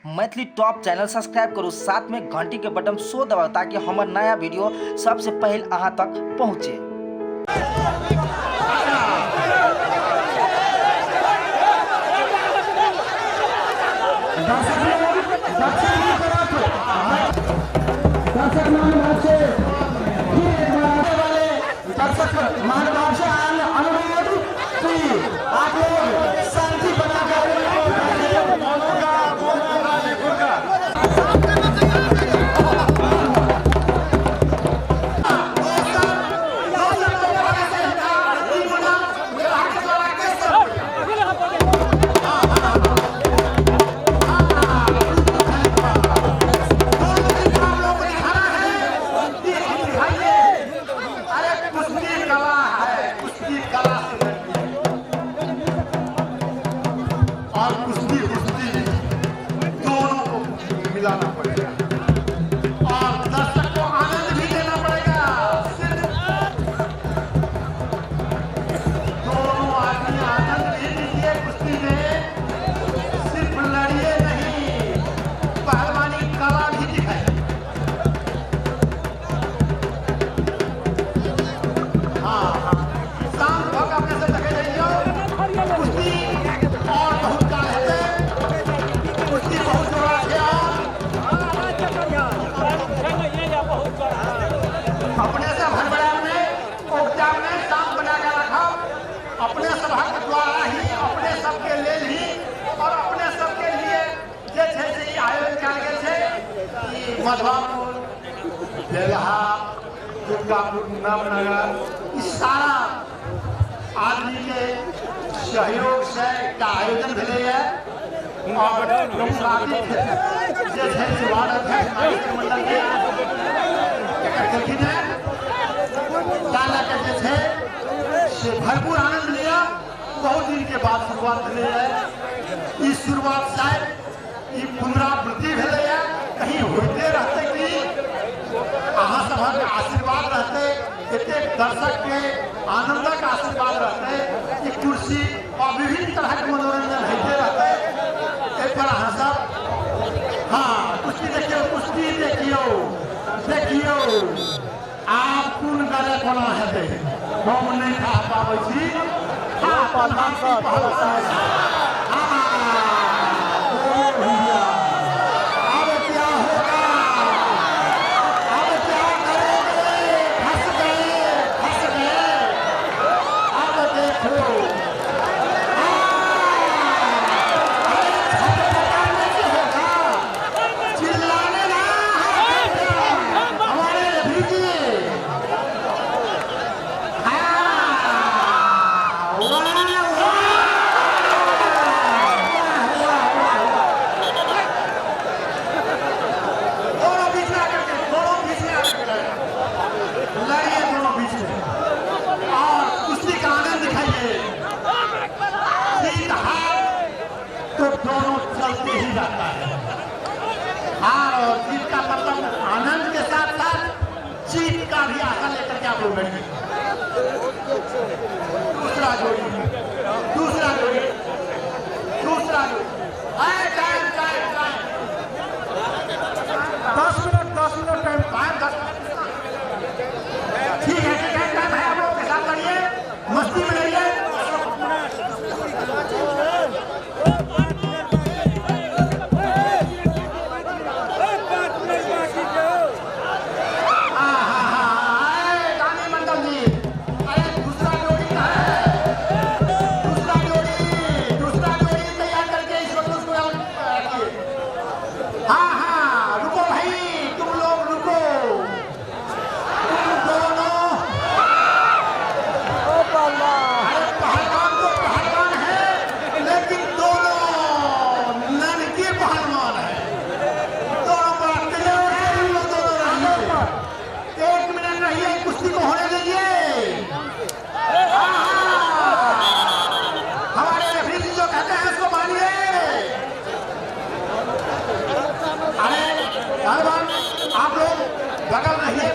Maithili top channel subscribe करू, साथ में घंटी के बटन सो दबाओ ताकि हमार नया वीडियो सबसे पहले अहाँ तक पहुँचे। मिलाना पड़ेगा और दर्शक को आनंद भी देना पड़ेगा। दोनों आदमी आनंद भी लीजिए कुश्ती में, सिर्फ लड़िए नहीं, पहलवानी कला भी दिखाए। हाँ शाम भग अपने से देखे जाइए कुश्ती और बहुत काल है, कुश्ती बहुत जोड़ा अपने से भरबड़ा में उपचार में शांत बना कर रखा, अपने सभा के द्वारा ही अपने सबके लेल ही और अपने सबके लिए जैसे ही आयोजन कल गए थे। मधुपुर, बेलहा, दुर्गापुर, नवनगर, इस सारा आदमी के सहयोग से आयोजन भेले है और जैसे वार्ड अध्यक्ष मंडल के से भरपूर आनंद लिया। बहुत दिन के बाद शुरुआत भेले है। इस शुरुआत शायद ई पुनरावृत्ति भेले है, कहीं होते रहते कि अहाँ सभा के आशीर्वाद रहते, एते दर्शक के आनंदक आशीर्वाद रहते, ई कुर्सी और विभिन्न तरह के मनोरंजन होते रहते। एक बार अहाँ सब हाँ कुश्ती देखियो, कुश्ती देखियो आप कोन गले कोना हेतै हम नहीं खा पाबै छी। हाँ प्रधान साहब दोनों चलते ही जाता है। हार और जीत का मतलब आनंद के साथ साथ जीत का भी आशा लेकर के आप लोग बैठे। दूसरा जोड़ी दस मिनट टाइम ठीक है टाइम है, आप लोग के साथ लड़िए, मस्ती में रहिए। आप लोग बगल रहिए।